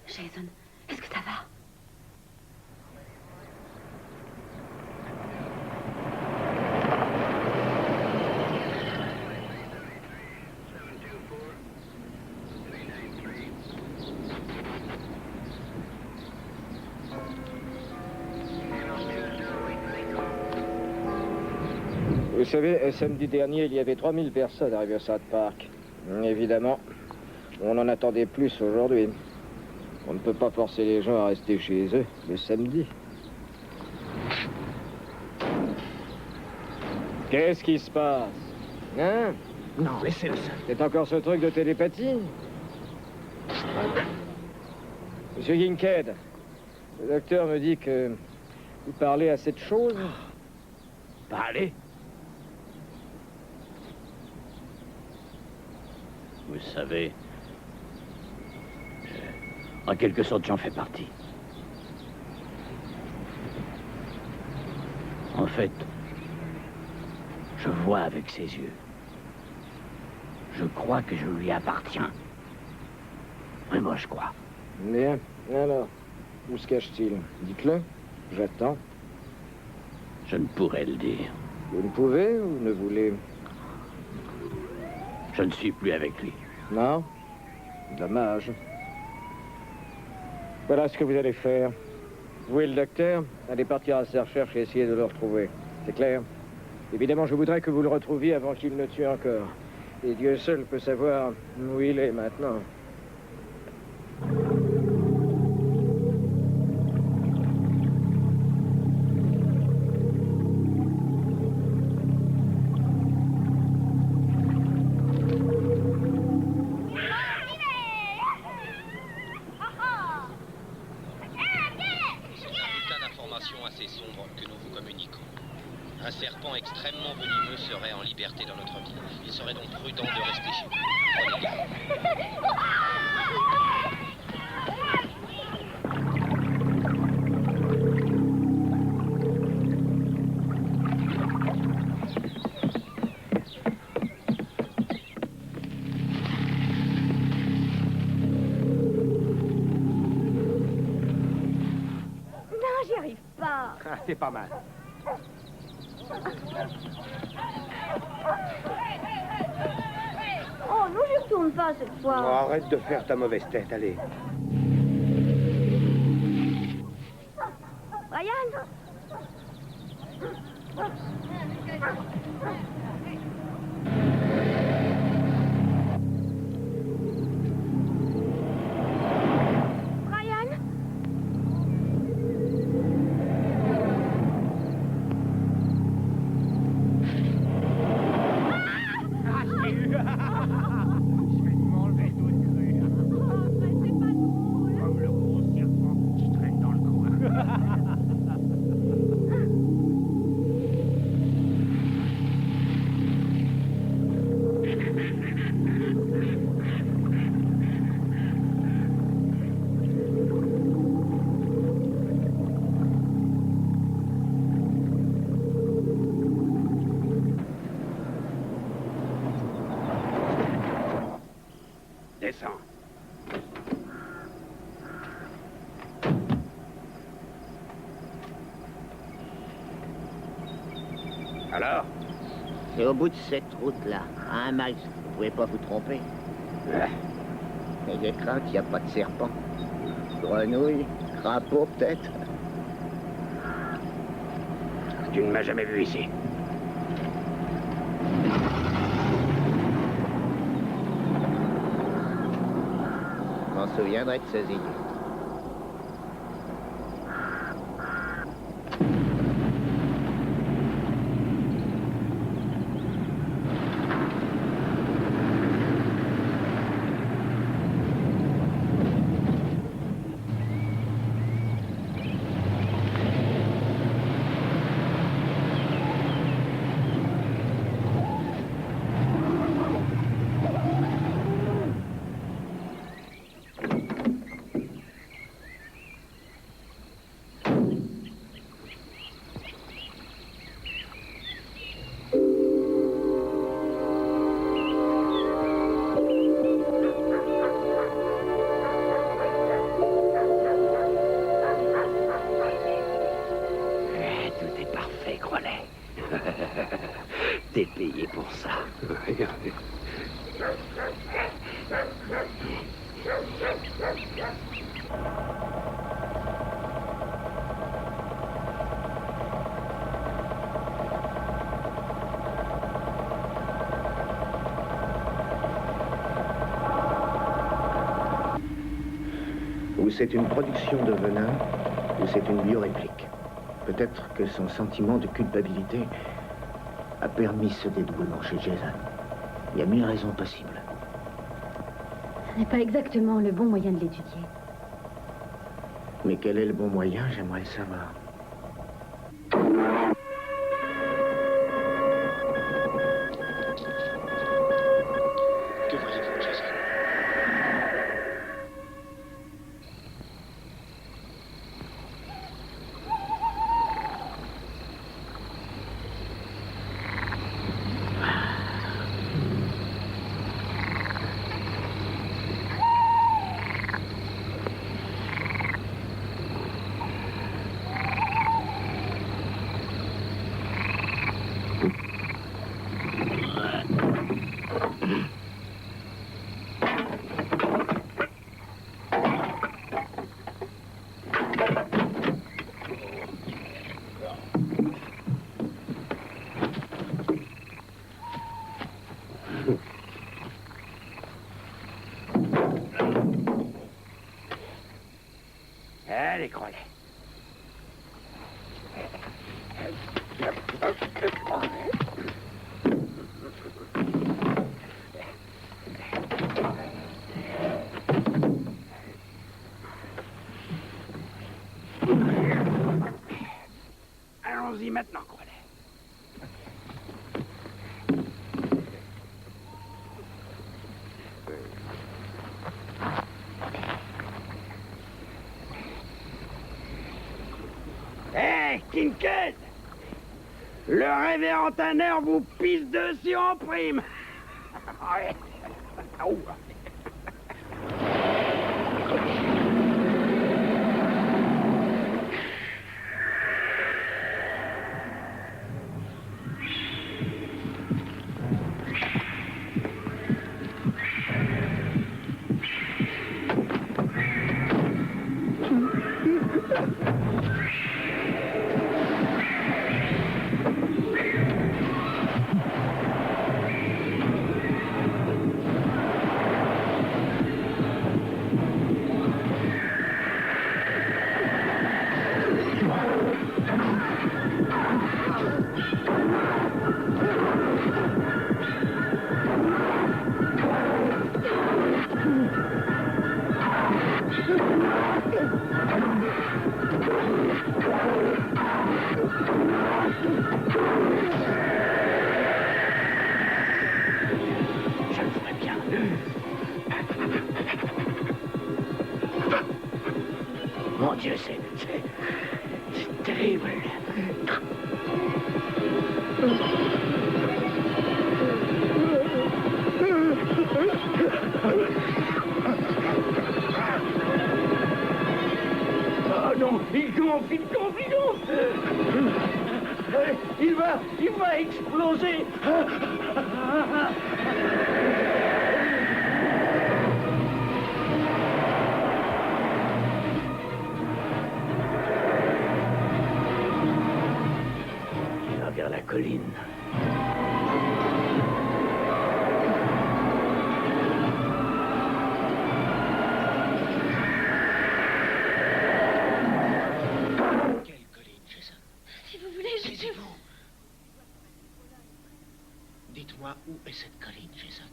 Jason, est-ce que ça va? Vous savez, samedi dernier, il y avait 3000 personnes à Riverside Park. Évidemment, on en attendait plus aujourd'hui. On ne peut pas forcer les gens à rester chez eux le samedi. Qu'est-ce qui se passe? Hein? Non, laissez-le seul. C'est encore ce truc de télépathie? Monsieur Kincaid, le docteur me dit que vous parlez à cette chose. Parler? Vous savez, en quelque sorte, j'en fais partie. En fait, je vois avec ses yeux. Je crois que je lui appartiens. Vraiment, je crois. Bien. Alors, où se cache-t-il? Dites-le. J'attends. Je ne pourrais le dire. Vous ne pouvez ou ne voulez? Je ne suis plus avec lui. Non? Dommage. Voilà ce que vous allez faire. Vous et le docteur, allez partir à sa recherche et essayer de le retrouver. C'est clair? Évidemment, je voudrais que vous le retrouviez avant qu'il ne tue encore. Et Dieu seul peut savoir où il est maintenant. Assez sombre que nous vous communiquons. Un serpent extrêmement venimeux serait en liberté dans notre ville. Il serait donc prudent de rester chez vous. Prenez garde. Ah, c'est pas mal. Oh non, je retourne pas cette fois. Oh, arrête de faire ta mauvaise tête, allez. Brian. Descends. Alors? C'est au bout de cette route-là, à 1 mile. Vous pouvez pas vous tromper. Ayez crainte, il n'y a pas de serpent. Grenouille, crapaud peut-être. Tu ne m'as jamais vu ici. Je m'en souviendrai de ces îles. T'es payé pour ça. Ou c'est une production de venin, ou c'est une bioréplique. Peut-être que son sentiment de culpabilité a permis ce dédoublement chez Jason. Il y a 1000 raisons possibles. Ce n'est pas exactement le bon moyen de l'étudier. Mais quel est le bon moyen, j'aimerais le savoir. Que voyez-vous, Jason? Allons-y maintenant, Crowley. Hé, Kincaid! Le révérend Tanner vous pisse dessus en prime! Ouais. Ouh. Mon Dieu, c'est terrible. Oh non, il gonfle. Il va exploser. Il va vers la colline. Si vous voulez, je peux... Dites-moi, où est cette colline, Jason?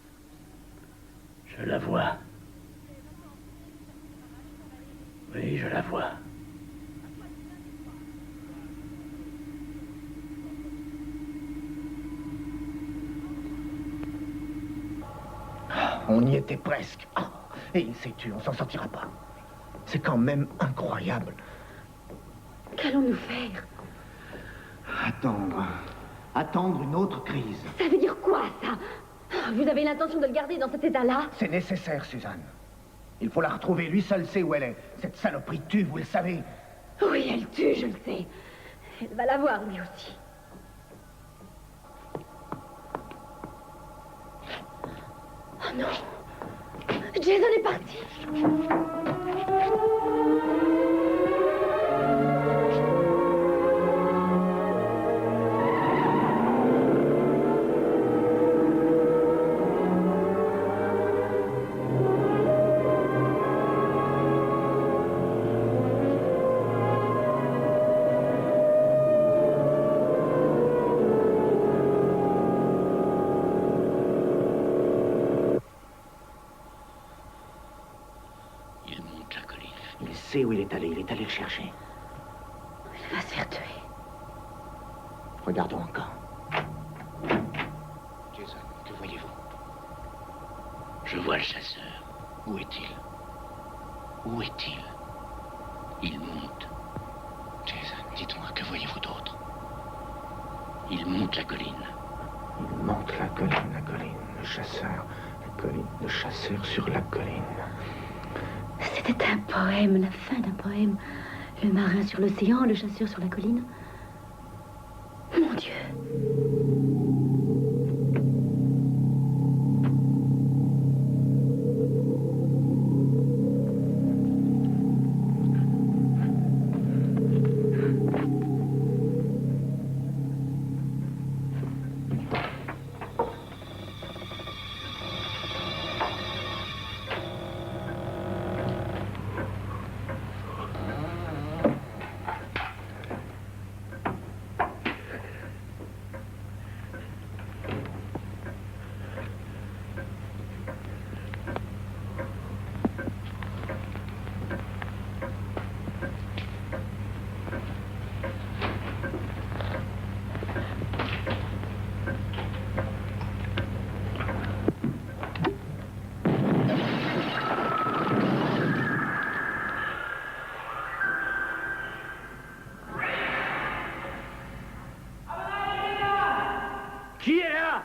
Je la vois. Oui, je la vois. On y était presque. Ah, et il s'est tué, on s'en sortira pas. C'est quand même incroyable. Qu'allons-nous faire? Attendre. Attendre une autre crise. Ça veut dire quoi, ça? Vous avez l'intention de le garder dans cet état-là? C'est nécessaire, Suzanne. Il faut la retrouver. Lui seul sait où elle est. Cette saloperie tue, vous le savez. Oui, elle tue, je le sais. Elle va l'avoir, lui aussi. Oh non! Jason est parti! Il sait où il est allé le chercher. Il va se faire tuer. Regardons encore. Jason, que voyez-vous? Je vois le chasseur. Où est-il? Où est-il? Il monte. Jason, dites-moi, que voyez-vous d'autre? Il monte la colline. Il monte la colline, le chasseur. La colline, le chasseur sur la colline. C'était un poème, la fin d'un poème. Le marin sur l'océan, le chasseur sur la colline. Mon Dieu. Qui est là?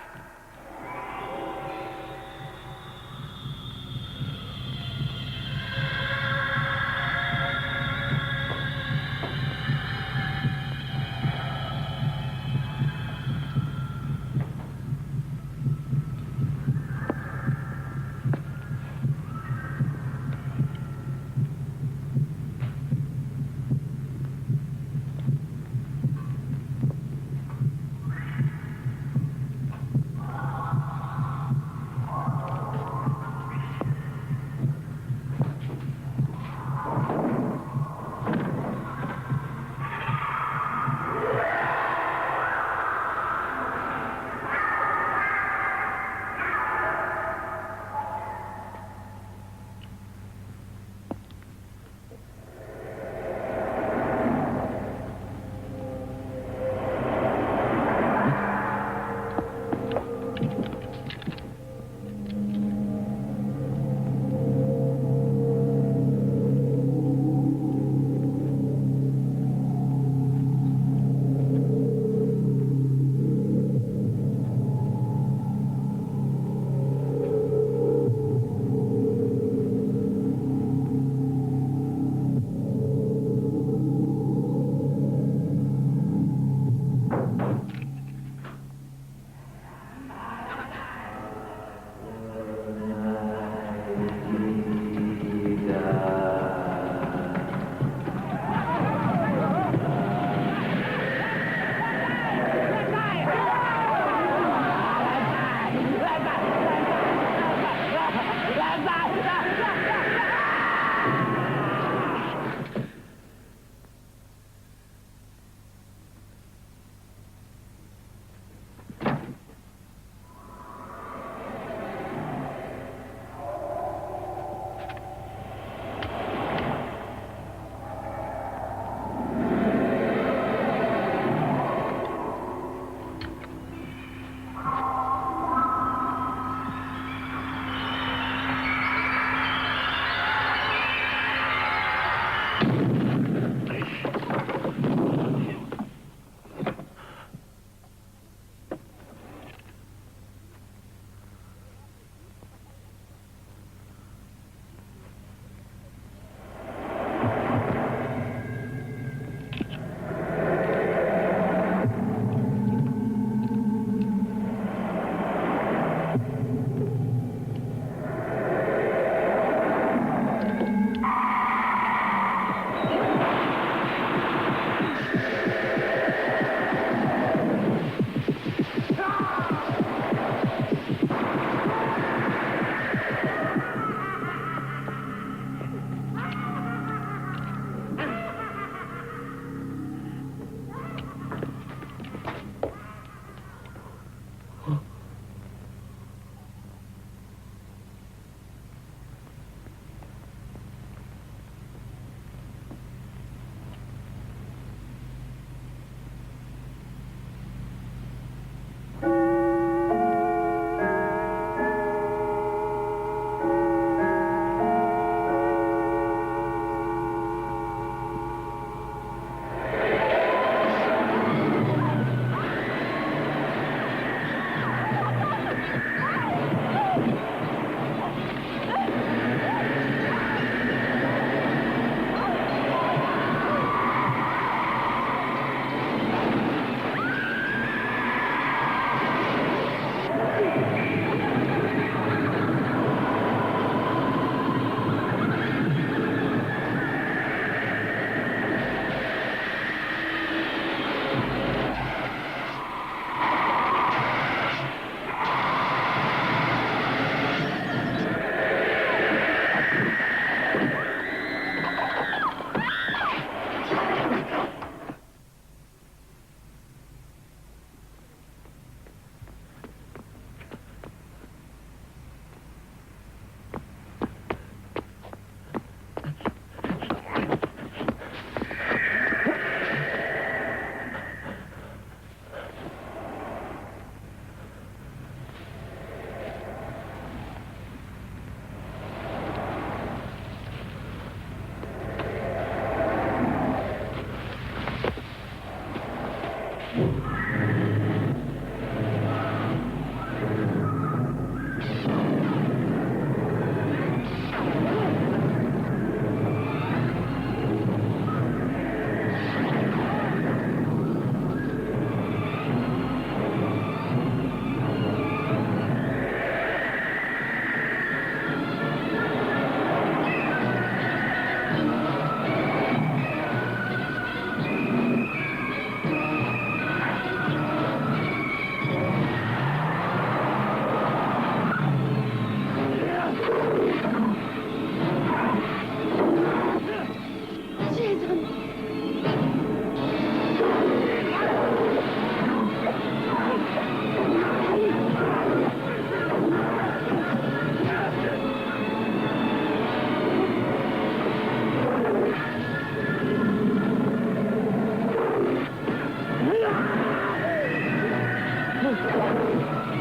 Thomas.